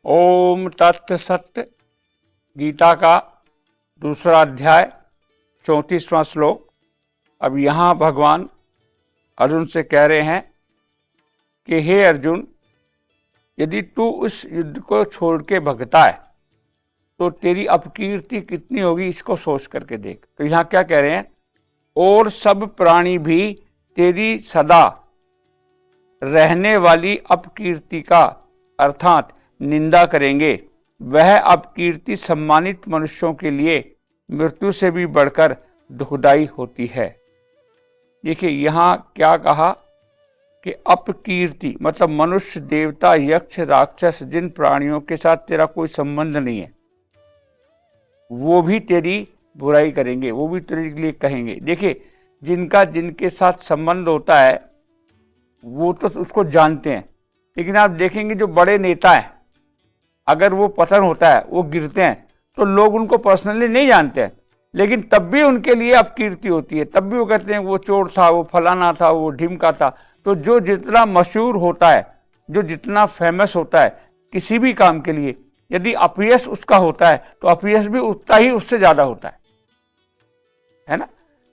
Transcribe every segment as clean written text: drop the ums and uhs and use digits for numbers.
ओम तत्त सत्य। गीता का दूसरा अध्याय 34वां श्लोक। अब यहां भगवान अर्जुन से कह रहे हैं कि हे अर्जुन, यदि तू उस युद्ध को छोड़ के भगता है तो तेरी अपकीर्ति कितनी होगी, इसको सोच करके देख। तो यहां क्या कह रहे हैं, और सब प्राणी भी तेरी सदा रहने वाली अपकीर्ति का अर्थात निंदा करेंगे। वह अपकीर्ति सम्मानित मनुष्यों के लिए मृत्यु से भी बढ़कर दुखदाई होती है। देखिए यहां क्या कहा कि अपकीर्ति मतलब मनुष्य, देवता, यक्ष, राक्षस, जिन प्राणियों के साथ तेरा कोई संबंध नहीं है वो भी तेरी बुराई करेंगे, वो भी तेरे लिए कहेंगे। देखिए जिनका जिनके साथ संबंध होता है वो तो उसको जानते हैं, लेकिन आप देखेंगे जो बड़े नेता हैं अगर वो पतन होता है, वो गिरते हैं, तो लोग उनको पर्सनली नहीं जानते हैं, लेकिन तब भी उनके लिए अपकीर्ति होती है। तब भी वो कहते हैं वो चोर था, वो फलाना था, वो ढिमका था। तो जो जितना मशहूर होता है, जो जितना फेमस होता है किसी भी काम के लिए, यदि अपयश उसका होता है तो अपयश भी उतना ही उससे ज्यादा होता है ना।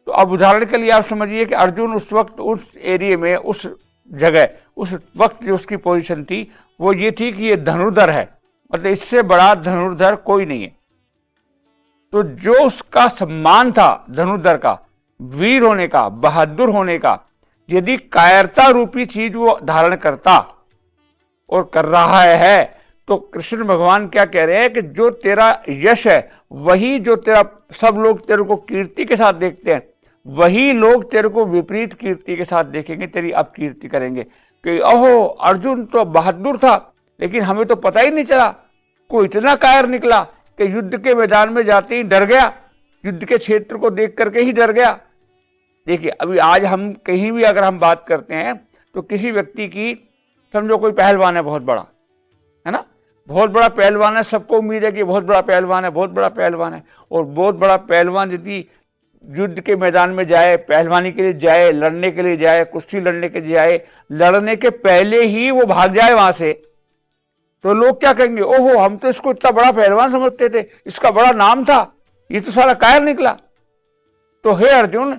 तो अब उदाहरण के लिए आप समझिए कि अर्जुन उस वक्त उस एरिया में, उस जगह, उस वक्त जो उसकी पोजीशन थी वो ये थी कि ये धनुर्धर है, मतलब इससे बड़ा धनुर्धर कोई नहीं है। तो जो उसका सम्मान था धनुर्धर का, वीर होने का, बहादुर होने का, यदि कायरता रूपी चीज वो धारण करता और कर रहा है तो कृष्ण भगवान क्या कह रहे हैं कि जो तेरा यश है वही जो तेरा, सब लोग तेरे को कीर्ति के साथ देखते हैं, वही लोग तेरे को विपरीत कीर्ति के साथ देखेंगे, तेरी अपकीर्ति करेंगे कि ओहो अर्जुन तो बहादुर था लेकिन हमें तो पता ही नहीं चला, कोई इतना कायर निकला कि युद्ध के मैदान में जाते ही डर गया, युद्ध के क्षेत्र को देख करके ही डर गया। देखिए अभी आज हम कहीं भी अगर हम बात करते हैं तो किसी व्यक्ति की, समझो कोई पहलवान है बहुत बड़ा, है ना, बहुत बड़ा पहलवान है, सबको उम्मीद है कि बहुत बड़ा पहलवान है, बहुत बड़ा पहलवान है। और बहुत बड़ा पहलवान यदि युद्ध के मैदान में जाए, पहलवानी के लिए जाए, लड़ने के लिए जाए, कुश्ती लड़ने के लिए जाए, लड़ने के पहले ही वो भाग जाए वहां से, तो लोग क्या कहेंगे, ओहो हम तो इसको इतना बड़ा पहलवान समझते थे, इसका बड़ा नाम था, ये तो सारा कायर निकला। तो हे अर्जुन,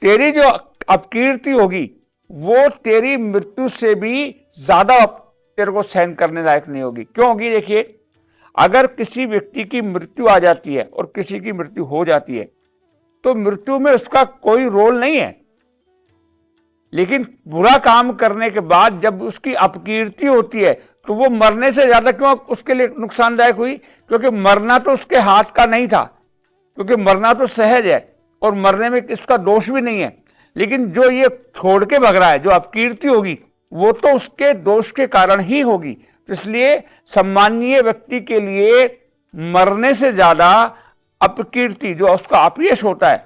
तेरी जो अपकीर्ति होगी वो तेरी मृत्यु से भी ज्यादा तेरे को सहन करने लायक नहीं होगी। क्यों होगी? देखिए अगर किसी व्यक्ति की मृत्यु आ जाती है और किसी की मृत्यु हो जाती है तो मृत्यु में उसका कोई रोल नहीं है, लेकिन बुरा काम करने के बाद जब उसकी अपकीर्ति होती है तो वो मरने से ज्यादा क्यों उसके लिए नुकसानदायक हुई? क्योंकि मरना तो उसके हाथ का नहीं था, क्योंकि मरना तो सहज है और मरने में इसका दोष भी नहीं है, लेकिन जो ये छोड़ के भग रहा है, जो अपकीर्ति होगी वो तो उसके दोष के कारण ही होगी। तो इसलिए सम्मानीय व्यक्ति के लिए मरने से ज्यादा अपकीर्ति, जो उसका अपयश होता है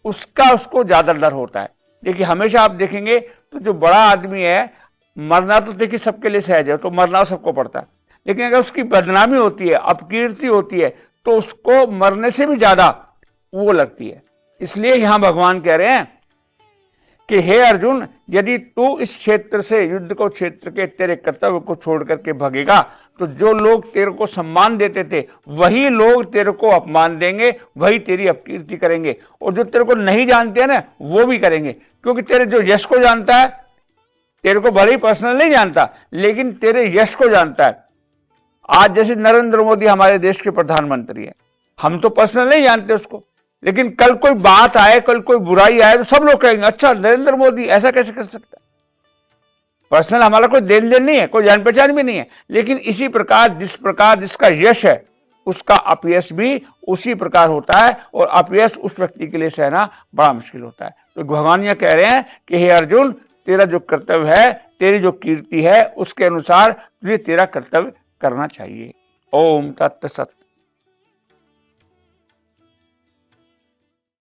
उसका उसको ज्यादा डर होता है। देखिए हमेशा आप देखेंगे तो जो बड़ा आदमी है, मरना तो देखिए सबके लिए सहज है, तो मरना सबको पड़ता है, लेकिन अगर उसकी बदनामी होती है, अपकीर्ति होती है, तो उसको मरने से भी ज्यादा वो लगती है। इसलिए यहां भगवान कह रहे हैं कि हे अर्जुन, यदि तू इस क्षेत्र से, युद्ध को क्षेत्र के तेरे कर्तव्य को छोड़ करके भगेगा तो जो लोग तेरे को सम्मान देते थे वही लोग तेरे को अपमान देंगे, वही तेरी अपकीर्ति करेंगे, और जो तेरे को नहीं जानते हैं ना वो भी करेंगे। क्योंकि तेरे जो यश को जानता है, तेरे को भले ही पर्सनल नहीं जानता लेकिन तेरे यश को जानता है। आज जैसे नरेंद्र मोदी हमारे देश के प्रधानमंत्री है, हम तो पर्सनल नहीं जानते उसको, लेकिन कल कोई बात आए, कल कोई बुराई आए तो सब लोग कहेंगे अच्छा नरेंद्र मोदी ऐसा कैसे कर सकता है। पर्सनल हमारा कोई देन देन नहीं है, कोई जान पहचान भी नहीं है, लेकिन इसी प्रकार जिस प्रकार जिसका यश है उसका अपयश भी उसी प्रकार होता है, और अपयश उस व्यक्ति के लिए सहना बड़ा मुश्किल होता है। तो भगवान यह कह रहे हैं कि हे अर्जुन, तेरा जो कर्तव्य है, तेरी जो कीर्ति है, उसके अनुसार तुझे तेरा कर्तव्य करना चाहिए। ओम तत्त सत्य।